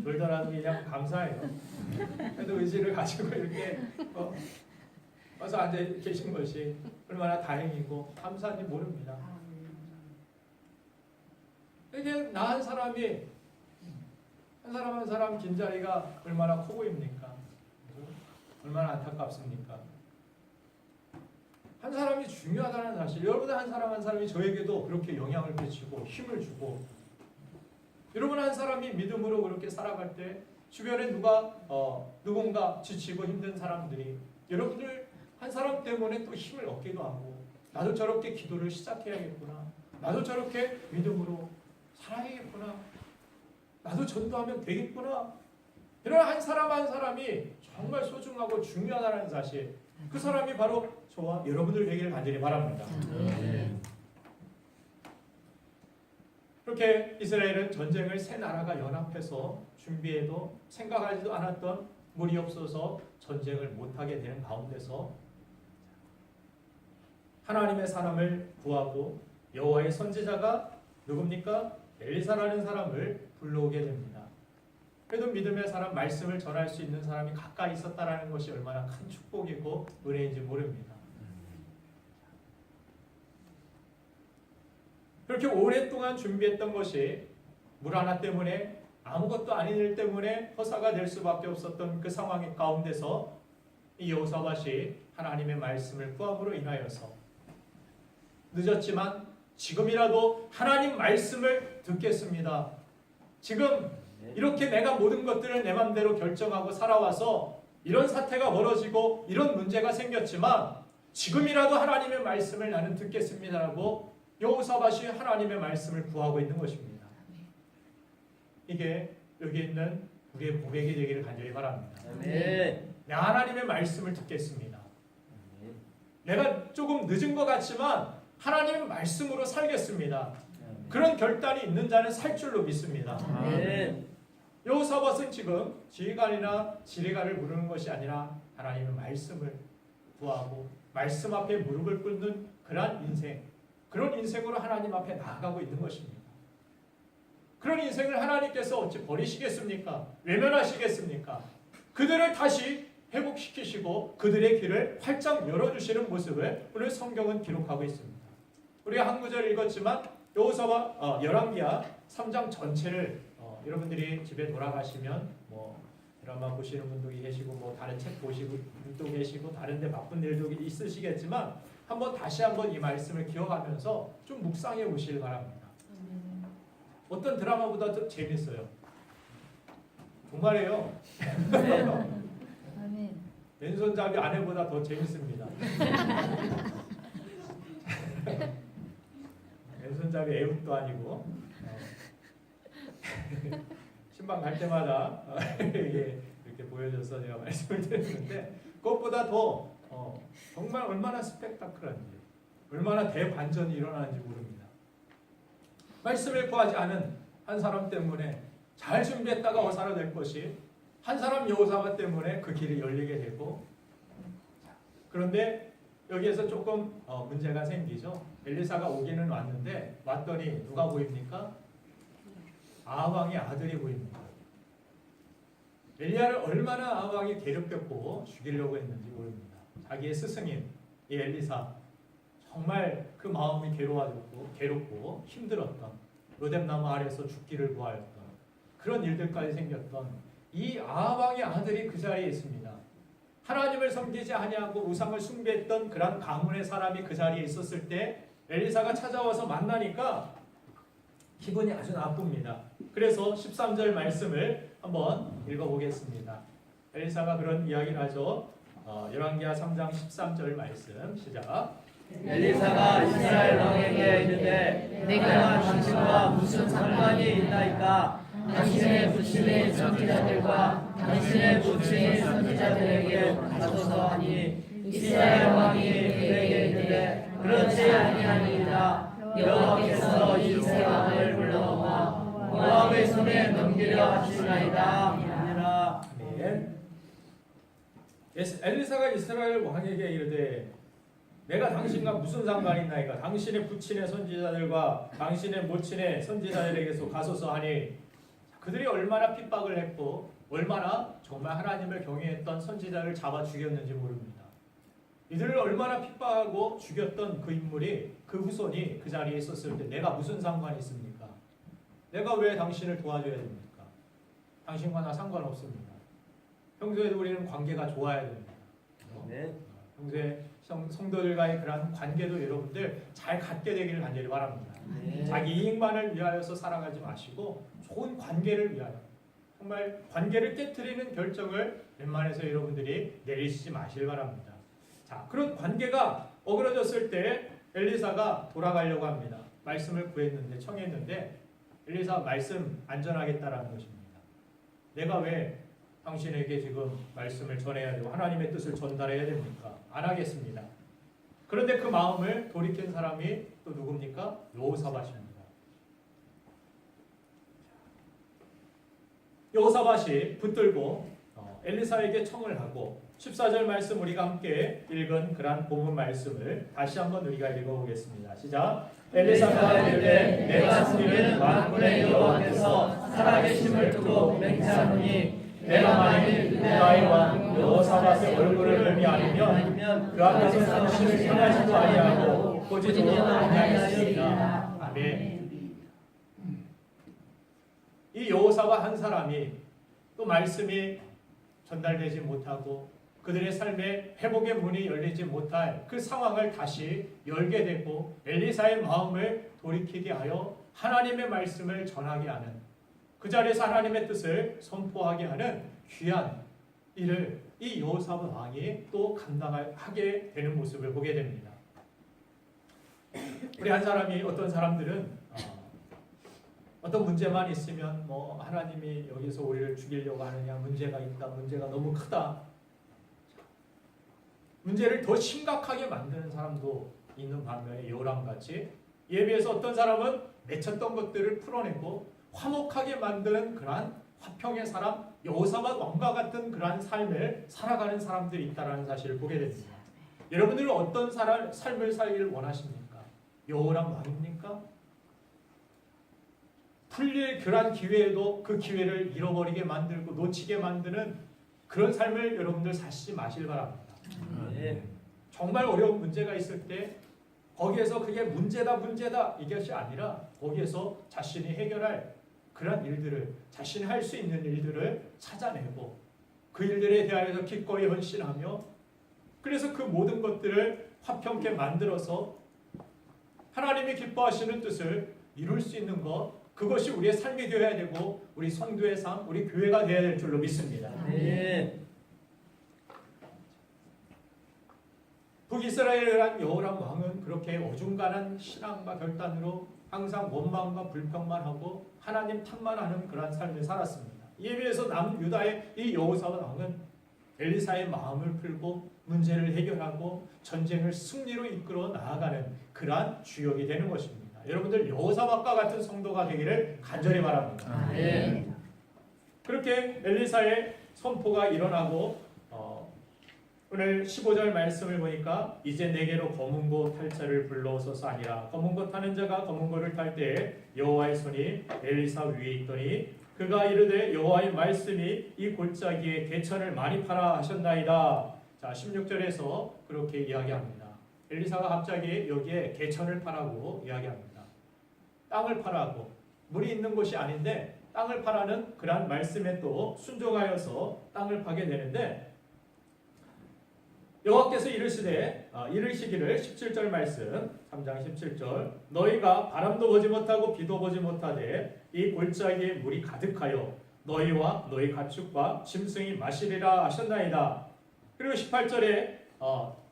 졸더라도 그냥 감사해요. 그래도 의지를 가지고 이렇게 와서 앉아 계신 것이 얼마나 다행이고 감사한지 모릅니다. 이게 나 한 사람이 한 사람 한 사람 빈자리가 얼마나 커 보입니까? 얼마나 안타깝습니까? 한 사람이 중요하다는 사실, 여러분 한 사람 한 사람이 저에게도 그렇게 영향을 끼치고 힘을 주고 여러분 한 사람이 믿음으로 그렇게 살아갈 때 주변에 누군가 지치고 힘든 사람들이 여러분들 한 사람 때문에 또 힘을 얻기도 하고 나도 저렇게 기도를 시작해야겠구나, 나도 저렇게 믿음으로 살아야겠구나, 나도 전도하면 되겠구나, 이런 한 사람 한 사람이 정말 소중하고 중요하다는 사실, 그 사람이 바로 저와 여러분들 되기를 간절히 바랍니다. 그렇게 이스라엘은 전쟁을 세 나라가 연합해서 준비해도 생각하지도 않았던 물이 없어서 전쟁을 못하게 되는 가운데서 하나님의 사람을 구하고 여호와의 선지자가 누굽니까? 엘리사라는 사람을 불러오게 됩니다. 그래도 믿음의 사람, 말씀을 전할 수 있는 사람이 가까이 있었다는 것이 얼마나 큰 축복이고 은혜인지 모릅니다. 그렇게 오랫동안 준비했던 것이 물 하나 때문에, 아무것도 아닌 일 때문에 허사가 될 수밖에 없었던 그 상황 가운데서 이 여호사밧이 하나님의 말씀을 구함으로 인하여서 늦었지만 지금이라도 하나님 말씀을 듣겠습니다. 지금 이렇게 내가 모든 것들을 내 맘대로 결정하고 살아와서 이런 사태가 벌어지고 이런 문제가 생겼지만 지금이라도 하나님의 말씀을 나는 듣겠습니다라고 여호사밧이 하나님의 말씀을 구하고 있는 것입니다. 이게 여기 있는 우리의 고백이 되기를 간절히 바랍니다. 내가 하나님의 말씀을 듣겠습니다. 내가 조금 늦은 것 같지만 하나님의 말씀으로 살겠습니다. 그런 결단이 있는 자는 살 줄로 믿습니다. 여호사밧은 지금 지휘관이나 지휘관을 부르는 것이 아니라 하나님의 말씀을 구하고 말씀 앞에 무릎을 꿇는 그런 인생, 그런 인생으로 하나님 앞에 나아가고 있는 것입니다. 그런 인생을 하나님께서 어찌 버리시겠습니까? 외면하시겠습니까? 그들을 다시 회복시키시고 그들의 길을 활짝 열어주시는 모습을 오늘 성경은 기록하고 있습니다. 우리가 한 구절 읽었지만 여호사밧 열왕기하 3장 전체를 여러분들이 집에 돌아가시면 뭐 드라마 보시는 분도 계시고 뭐 다른 책 보시고 분도 계시고 다른 데 바쁜 일도 있으시겠지만 다시 한번 이 말씀을 기억하면서 좀 묵상해 보시길 바랍니다. 어떤 드라마보다 더 재밌어요. 정말이에요. 왼손잡이 아내보다 더 재밌습니다. 왼손잡이 애웃도 아니고 신방 갈 때마다 이렇게 보여줘서 제가 말씀을 드렸는데 그것보다 더 정말 얼마나 스펙타클한지, 얼마나 대반전이 일어나는지 모릅니다. 말씀을 구하지 않은 한 사람 때문에 잘 준비했다가 허사가 될 것이 한 사람 여호사밧 때문에 그 길이 열리게 되고, 그런데 여기에서 조금 문제가 생기죠. 엘리사가 오기는 왔는데 왔더니 누가 보입니까? 아합왕의 아들이 보입니다. 엘리야를 얼마나 아합왕이 괴롭혔고 죽이려고 했는지 모릅니다. 자기의 스승인 이 엘리사, 정말 그 마음이 괴롭고 힘들었던, 로뎀나무 아래서 죽기를 구하였던 그런 일들까지 생겼던 이 아합왕의 아들이 그 자리에 있습니다. 하나님을 섬기지 아니하고 우상을 숭배했던 그런 가문의 사람이 그 자리에 있었을 때 엘리사가 찾아와서 만나니까 기분이 아주 나쁩니다. 그래서 13절 말씀을 한번 읽어보겠습니다. 엘리사가 그런 이야기를 하죠. 열왕기하 3장 13절 말씀 시작. 엘리사가 이스라엘 왕에게 이르되 내가 당신과 무슨 상관이 있나이까? 당신의 부친의 선지자들과 당신의 부친의 선지자들에게 가소서 하니 이스라엘 왕이 그에게 이르되 그렇지 아니하니이다. 여호와께서 이 세 왕을 불러와 모압의 손에 넘기려 하시나이다. 아니라. 아멘. 엘리사가 이스라엘 왕에게 이르되 내가 당신과 무슨 상관이 있나이까? 당신의 부친의 선지자들과 당신의 모친의 선지자들에게서 가소서 하니, 그들이 얼마나 핍박을 했고 얼마나 정말 하나님을 경외했던 선지자를 잡아 죽였는지 모릅니다. 이들을 얼마나 핍박하고 죽였던 그 인물이, 그 후손이 그 자리에 있었을 때 내가 무슨 상관이 있습니까? 내가 왜 당신을 도와줘야 됩니까? 당신과 나 상관없습니다. 평소에도 우리는 관계가 좋아야 됩니다. 평소에 성도들과의 그런 관계도 여러분들 잘 갖게 되기를 간절히 바랍니다. 자기 이익만을 위하여서 살아가지 마시고 좋은 관계를 위하여, 정말 관계를 깨트리는 결정을 웬만해서 여러분들이 내리시지 마시길 바랍니다. 자, 그런 관계가 어그러졌을 때 엘리사가 돌아가려고 합니다. 말씀을 구했는데, 청했는데 엘리사 말씀 안 전하겠다라는 것입니다. 내가 왜 당신에게 지금 말씀을 전해야 되고 하나님의 뜻을 전달해야 됩니까? 안 하겠습니다. 그런데 그 마음을 돌이킨 사람이 또 누굽니까? 여호사밧입니다. 여호사밧이 붙들고 엘리사에게 청을 하고 14절 말씀 우리가 함께 읽은 그러한 본문 말씀을 다시 한번 우리가 읽어보겠습니다. 시작. 엘리사가 이르되 내가 섬기는 만군의 여호와께서 살아계심을 두고 맹세하노니 내가 만일 유다의 왕 여호사밧의 얼굴을 뵈지 않으면 그 앞에서 당신을 향하지도 아니하고 보지도 아니하겠습니다. 아멘. 이 여호사밧 한 사람이 또 말씀이 전달되지 못하고 그들의 삶에 회복의 문이 열리지 못할 그 상황을 다시 열게 되고 엘리사의 마음을 돌이키게 하여 하나님의 말씀을 전하게 하는, 그 자리에서 하나님의 뜻을 선포하게 하는 귀한 일을 이 여호사밧 왕이 또 감당하게 되는 모습을 보게 됩니다. 우리 한 사람이, 어떤 사람들은 어떤 문제만 있으면 뭐 하나님이 여기서 우리를 죽이려고 하느냐, 문제가 있다, 문제가 너무 크다, 문제를 더 심각하게 만드는 사람도 있는 반면에 요람같이 이에 비해서 어떤 사람은 맺혔던 것들을 풀어내고 화목하게 만드는 그러한 화평의 사람, 여호사밧 왕과 같은 그러한 삶을 살아가는 사람들이 있다는 사실을 보게 됩니다. 여러분들은 어떤 삶을 살기를 원하십니까? 여호람 왕입니까? 풀릴 그러한 기회에도 그 기회를 잃어버리게 만들고 놓치게 만드는 그런 삶을 여러분들 사시지 마실 바랍니다. 정말 어려운 문제가 있을 때 거기에서 그게 문제다 이것이 아니라 거기에서 자신이 해결할 그런 일들을, 자신이 할 수 있는 일들을 찾아내고 그 일들에 대하여서 기꺼이 헌신하며, 그래서 그 모든 것들을 화평케 만들어서 하나님이 기뻐하시는 뜻을 이룰 수 있는 것, 그것이 우리의 삶이 되어야 되고 우리 성도의 삶, 우리 교회가 되어야 될 줄로 믿습니다. 북이스라엘이란 여호람 왕은 그렇게 어중간한 신앙과 결단으로 항상 원망과 불평만 하고 하나님 탓만 하는 그러한 삶을 살았습니다. 이에 비해서 남유다의 이 여호사밧 왕은 엘리사의 마음을 풀고 문제를 해결하고 전쟁을 승리로 이끌어 나아가는 그러한 주역이 되는 것입니다. 여러분들 여호사밧과 같은 성도가 되기를 간절히 바랍니다. 그렇게 엘리사의 선포가 일어나고 오늘 15절 말씀을 보니까 이제 내게로 검은고 탈 자를 불러오소서 하니라. 검은고 타는 자가 검은고를 탈 때 여호와의 손이 엘리사 위에 있더니 그가 이르되 여호와의 말씀이 이 골짜기에 개천을 많이 파라 하셨나이다. 자, 16절에서 그렇게 이야기합니다. 엘리사가 갑자기 여기에 개천을 파라고 이야기합니다. 땅을 파라고, 물이 있는 곳이 아닌데 땅을 파라는 그러한 말씀에 또 순종하여서 땅을 파게 되는데, 여호와께서 이르시기를 17절 말씀 3장 17절 너희가 바람도 보지 못하고 비도 보지 못하되 이 골짜기에 물이 가득하여 너희와 너희 가축과 짐승이 마시리라 하셨나이다. 그리고 18절에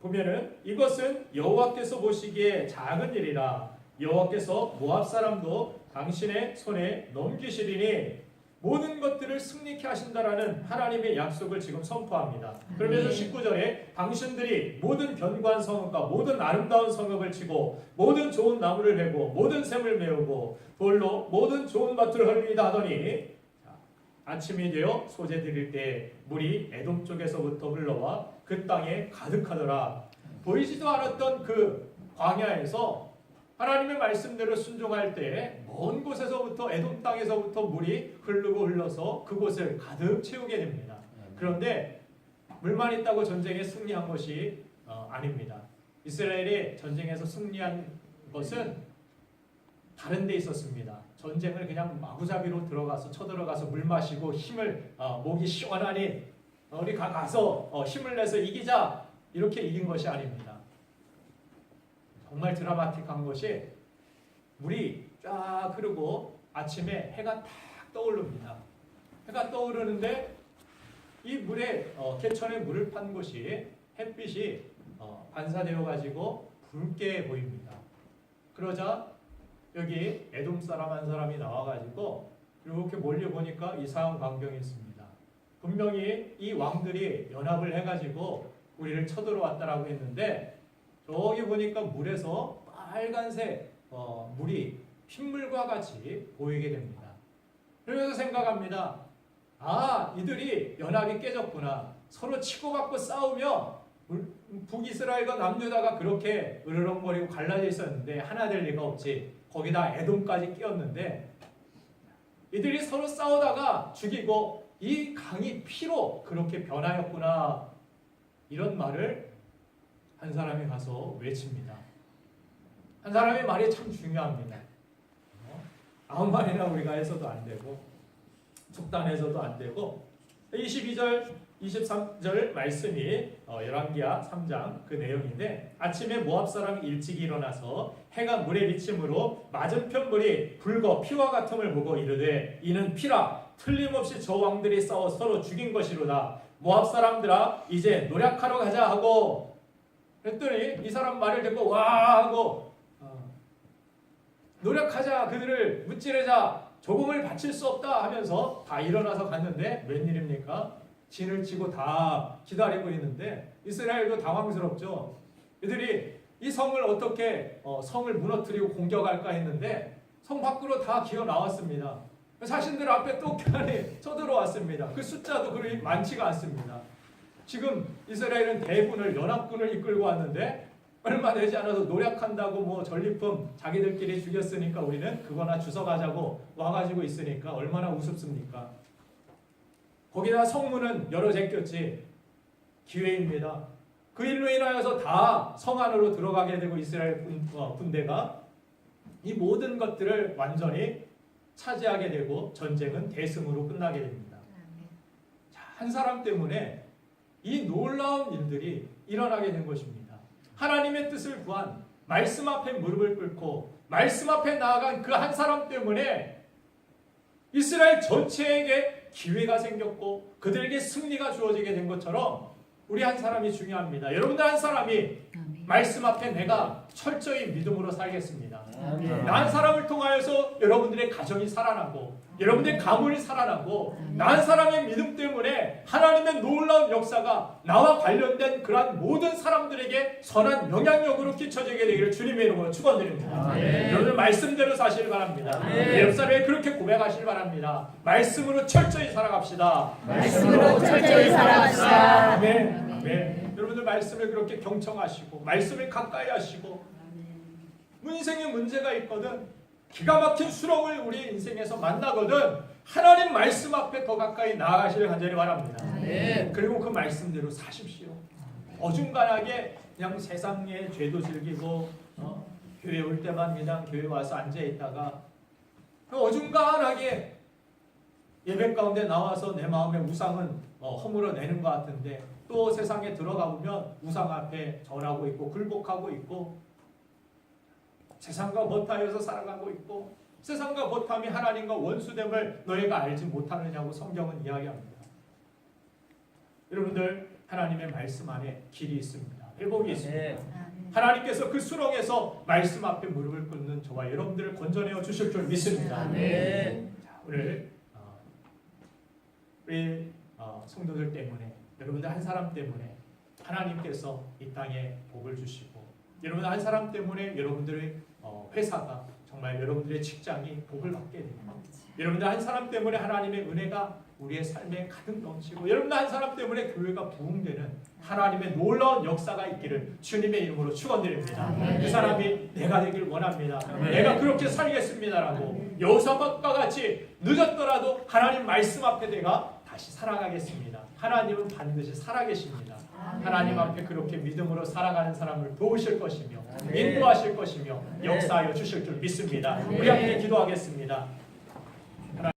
보면은 이것은 여호와께서 보시기에 작은 일이라 여호와께서 모압 사람도 당신의 손에 넘기시리니 모든 것들을 승리케 하신다라는 하나님의 약속을 지금 선포합니다. 그러면서 19절에 당신들이 모든 견고한 성읍과 모든 아름다운 성읍을 치고 모든 좋은 나무를 베고 모든 샘을 메우고 돌로 모든 좋은 밭을 헐리다 하더니 아침이 되어 소재 드릴 때 물이 에돔 쪽에서부터 흘러와 그 땅에 가득하더라. 보이지도 않았던 그 광야에서 하나님의 말씀대로 순종할 때 먼 곳에서부터 에돔 땅에서부터 물이 흐르고 흘러서 그곳을 가득 채우게 됩니다. 그런데 물만 있다고 전쟁에 승리한 것이 아닙니다. 이스라엘이 전쟁에서 승리한 것은 다른 데 있었습니다. 전쟁을 그냥 마구잡이로 쳐들어가서 물 마시고 힘을 목이 시원하니 우리 가서 힘을 내서 이기자 이렇게 이긴 것이 아닙니다. 정말 드라마틱한 것이 물이 쫙 흐르고 아침에 해가 탁 떠오릅니다. 해가 떠오르는데 이 물에 개천에 물을 판 곳이 햇빛이 반사되어 가지고 붉게 보입니다. 그러자 여기 에돔 사람 한 사람이 나와가지고 이렇게 멀리 보니까 이상한 광경이 있습니다. 분명히 이 왕들이 연합을 해가지고 우리를 쳐들어왔다라고 했는데 저기 보니까 물에서 빨간색 물이 핏물과 같이 보이게 됩니다. 그러면서 생각합니다. 아, 이들이 연합이 깨졌구나. 서로 치고받고 싸우며 북이스라엘과 남유다가 그렇게 으르렁거리고 갈라져 있었는데 하나 될 리가 없지. 거기다 에돔까지 끼었는데 이들이 서로 싸우다가 죽이고 이 강이 피로 그렇게 변하였구나. 이런 말을 한 사람이 가서 외칩니다. 한 사람의 말이 참 중요합니다. 아무 말이나 우리가 해서도 안 되고 속단해서도 안 되고 22절 23절 말씀이 열왕기하 3장 그 내용인데 아침에 모압 사람이 일찍 일어나서 해가 물에 비침으로 맞은편 물이 붉어 피와 같음을 보고 이르되 이는 피라 틀림없이 저 왕들이 싸워 서로 죽인 것이로다. 모압 사람들아 이제 노략하러 가자 하고 그랬더니 이 사람 말을 듣고 와 하고 노력하자 그들을 무찌르자 조공을 바칠 수 없다 하면서 다 일어나서 갔는데 웬일입니까? 진을 치고 다 기다리고 있는데 이스라엘도 당황스럽죠. 이들이 이 성을 어떻게 성을 무너뜨리고 공격할까 했는데 성 밖으로 다 기어 나왔습니다. 자신들 앞에 똑똑하니 쳐들어왔습니다. 그 숫자도 그리 많지가 않습니다. 지금 이스라엘은 대군을 연합군을 이끌고 왔는데 얼마 되지 않아서 노력한다고 뭐 전리품 자기들끼리 죽였으니까 우리는 그거나 주워가자고 와가지고 있으니까 얼마나 우습습니까? 거기다 성문은 열어 제꼈지. 기회입니다. 그 일로 인하여서 다 성 안으로 들어가게 되고 이스라엘 군대가 이 모든 것들을 완전히 차지하게 되고 전쟁은 대승으로 끝나게 됩니다. 자, 한 사람 때문에 이 놀라운 일들이 일어나게 된 것입니다. 하나님의 뜻을 구한 말씀 앞에 무릎을 꿇고 말씀 앞에 나아간 그 한 사람 때문에 이스라엘 전체에게 기회가 생겼고 그들에게 승리가 주어지게 된 것처럼 우리 한 사람이 중요합니다. 여러분들 한 사람이 말씀 앞에 내가 철저히 믿음으로 살겠습니다. 나 한 사람을 통하여서 여러분들의 가정이 살아나고 여러분들의 가문이 살아나고 나 한 사람의 믿음 때문에 하나님의 놀라운 역사가 나와 관련된 그러한 모든 사람들에게 선한 영향력으로 끼쳐지게 되기를 주님의 이름으로 축원드립니다. 여러분들 말씀대로 사시길 바랍니다. 예루살렘에 그렇게 고백하시길 바랍니다. 말씀으로 철저히 살아갑시다. 말씀으로 철저히 살아갑시다. 아멘. 아멘. 여러분들 말씀을 그렇게 경청하시고 말씀을 가까이 하시고 인생에 문제가 있거든 기가 막힌 수렁을 우리 인생에서 만나거든 하나님 말씀 앞에 더 가까이 나아가시길 간절히 바랍니다. 그리고 그 말씀대로 사십시오. 어중간하게 그냥 세상의 죄도 즐기고 교회 올 때만 그냥 교회 와서 앉아있다가 어중간하게 예배 가운데 나와서 내 마음의 우상은 허물어내는 것 같은데 또 세상에 들어가 보면 우상 앞에 절하고 있고 굴복하고 있고 세상과 못하여서 살아가고 있고 세상과 못함이 하나님과 원수됨을 너희가 알지 못하느냐고 성경은 이야기합니다. 여러분들 하나님의 말씀 안에 길이 있습니다. 회복이 있습니다. 하나님께서 그 수렁에서 말씀 앞에 무릎을 꿇는 저와 여러분들을 건져내어 주실 줄 믿습니다. 자, 오늘 우리 성도들 때문에 여러분들 한 사람 때문에 하나님께서 이 땅에 복을 주시고 여러분 한 사람 때문에 여러분들의 회사가 정말 여러분들의 직장이 복을 받게 됩니다. 여러분들 한 사람 때문에 하나님의 은혜가 우리의 삶에 가득 넘치고 여러분들 한 사람 때문에 교회가 부흥되는 하나님의 놀라운 역사가 있기를 주님의 이름으로 축원드립니다. 그 사람이 내가 되길 원합니다. 내가 그렇게 살겠습니다라고 여호사밧과 같이 늦었더라도 하나님 말씀 앞에 내가 다시 살아가겠습니다. 하나님은 반드시 살아계십니다. 하나님 앞에 그렇게 믿음으로 살아가는 사람을 도우실 것이며 인도하실 것이며 역사하여 주실 줄 믿습니다. 우리 함께 기도하겠습니다.